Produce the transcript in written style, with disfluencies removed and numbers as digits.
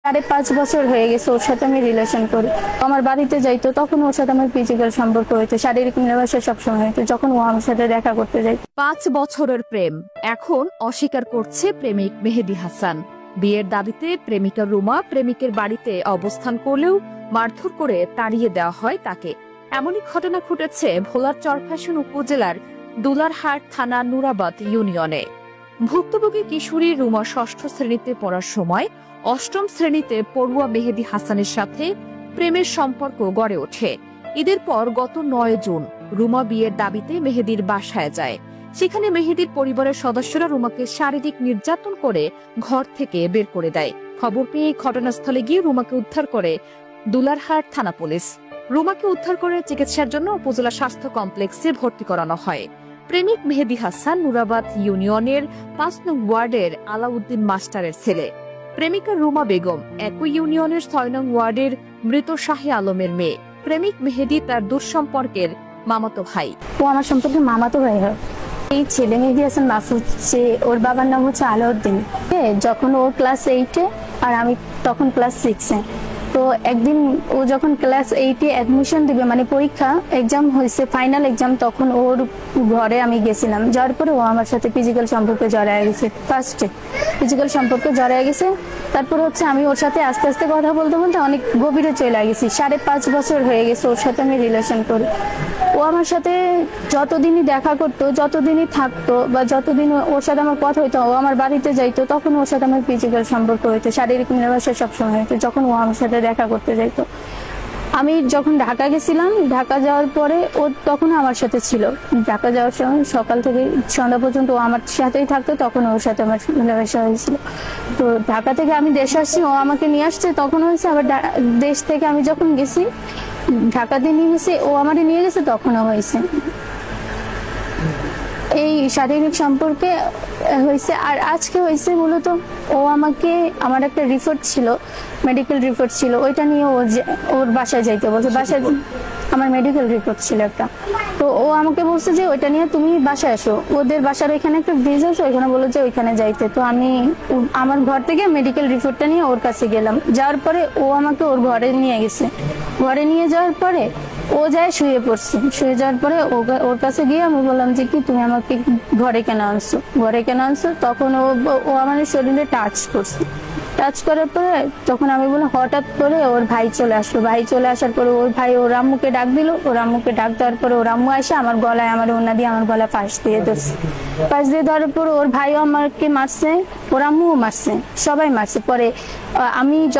5.5 বছর হয়ে গেছে ওর সাথে আমি রিলেশন করি। আমার বাড়িতে যাইতো তখন ওর সাথে আমার ফিজিক্যাল সম্পর্ক হইতো, শারীরিক মেলামেশা সবসময় হইতো যখন ও আমার সাথে দেখা করতে যাইতো। 5 বছরের প্রেম এখন অস্বীকার করছে প্রেমিক মেহেদী হাসান। বিয়ের দাবিতে প্রেমিকা রুমা প্রেমিকের বাড়িতে অবস্থান করলেও মারধর করে তাড়িয়ে দেওয়া হয় তাকে। এমনই ঘটনা ঘটেছে ভোলার চরফ্যাশন উপজেলার দুলারহাট থানা নুরাবাদ ইউনিয়নে। ভুক্তভোগী কিশোরী রুমা 6ষ্ঠ শ্রেণীতে পড়ার সময় 8ম শ্রেণীতে পড়ুয়া মেহেদী হাসানের সাথে প্রেমের সম্পর্ক গড়ে ওঠে। ঈদের পর গত 9 জুন রুমা বিয়ের দাবিতে মেহেদীর বাসায় যায়। সেখানে মেহেদীর পরিবারের সদস্যরা রুমাকে শারীরিক নির্যাতন করে ঘর থেকে বের করে দেয়। খবর পেয়ে ঘটনাস্থলে গিয়ে রুমাকে উদ্ধার করে দুলারহাট থানা পুলিশ। রুমাকে উদ্ধার করে চিকিৎসার জন্য উপজেলা স্বাস্থ্য কমপ্লেক্সে ভর্তি করানো হয়। প্রেমিক মেহেদী হাসান নুরাবাদ ইউনিয়নের 5 নং ওয়ার্ডের আলাউদ্দিন মাস্টারের ছেলে। প্রেমিকা রুমা বেগম একই ইউনিয়নের 6 নং ওয়ার্ডের মৃত শাহী আলমের মেয়ে। প্রেমিক মেহেদী তার দূর সম্পর্কের মামাতো ভাই। ও আমার সম্পর্কে মামাতো ভাই হয়। এই ছেলে মেহেদী হাসান মাসুদ, ওর বাবার নাম হচ্ছে আলাউদ্দিন। যখন ও ক্লাস 8-এ আর আমি তখন ক্লাস 6-এ, তো একদিন ও যখন ক্লাস 8-এ অ্যাডমিশন দিবে, মানে পরীক্ষা এক্সাম হয়েছে, ফাইনাল এক্সাম, তখন ওর ঘরে আমি গেছিলাম। যাওয়ার পরে ও আমার সাথে ফিজিক্যাল সম্পর্কে জড়ায় গেছে। ফার্স্টে ফিজিক্যাল সম্পর্কে জড়ায় গেছে, তারপর হচ্ছে আমি ওর সাথে আস্তে আস্তে কথা বলতে বলতে অনেক গভীরে চলে গেছি। 5.5 বছর হয়ে গেছে ওর সাথে আমি রিলেশন করি। ও আমার সাথে যতদিনই দেখা করতো, যতদিনই থাকতো, বা যতদিন ওর সাথে আমার কথা হইতো, ও আমার বাড়িতে যাইতো তখন ওর সাথে আমার ফিজিক্যাল সম্পর্ক হইতো, শারীরিক মেলামেশা সবসময় হইতো যখন ও আমার সাথে দেখা করতে যাইতো। আমি যখন ঢাকা গেছিলাম, ঢাকা যাওয়ার পরে ও তখন আমার সাথে ছিল। ঢাকা যাওয়ার সময় সকাল থেকে সন্ধ্যা পর্যন্ত ও আমার সাথেই থাকতো, তখন ওর সাথে আমার মেলামেশা হয়েছিল। তো ঢাকা থেকে আমি দেশে আসছি, ও আমাকে নিয়ে আসছে, তখন হয়েছে। আবার দেশ থেকে আমি যখন গেছি, ঢাকাতে নিয়ে গেছে, ও আমাকে নিয়ে গেছে, তখনও হয়েছে। এই শারীরিক সম্পর্কে হয়েছে। আর আজকে হয়েছে মূলত ও আমাকে, আমার একটা রিপোর্ট ছিল, মেডিকেল রিপোর্ট ছিল, ওইটা নিয়ে ওর বাসায় যাইতে বলছে। বাসায় আমার মেডিকেল রিপোর্ট ছিল একটা, তো ও আমাকে বলছে যে ওইটা নিয়ে তুমি বাসায় আসো। ওদের বাসার ওইখানে একটা ব্রিজ আছে, ওইখানে বলে যে ওইখানে যাইতে। তো আমি আমার ঘর থেকে মেডিকেল রিপোর্টটা নিয়ে ওর কাছে গেলাম। যাওয়ার পরে ও আমাকে ওর ঘরে নিয়ে গেছে। ঘরে নিয়ে যাওয়ার পরে ও যায় শুয়ে পড়ছে। শুয়ে যাওয়ার পরে ওর কাছে গিয়ে আমি বললাম যে কি তুমি আমাকে ঘরে কেন আনছো, ঘরে কেন আনছো? তখন ও আমার শরীরে টাচ করছে। টাচ করার পরে তখন আমি বললাম, হঠাৎ করে ওর ভাই চলে আসলো। ভাই চলে আসার পরে ওর ভাই ওর আম্মুকে ডাক দিল। ওর আম্মুকে ডাক দেওয়ার পরে ওর আম্মু এসে আমার গলায়, আমার ওড়না দিয়ে আমার গলায় ফাঁস দিয়ে ধরছে। ফাঁস দিয়ে ধরার পরে ওর ভাইও আমাকে মারছে, ওর আম্মুও মারছে, সবাই মারছে। পরে আমি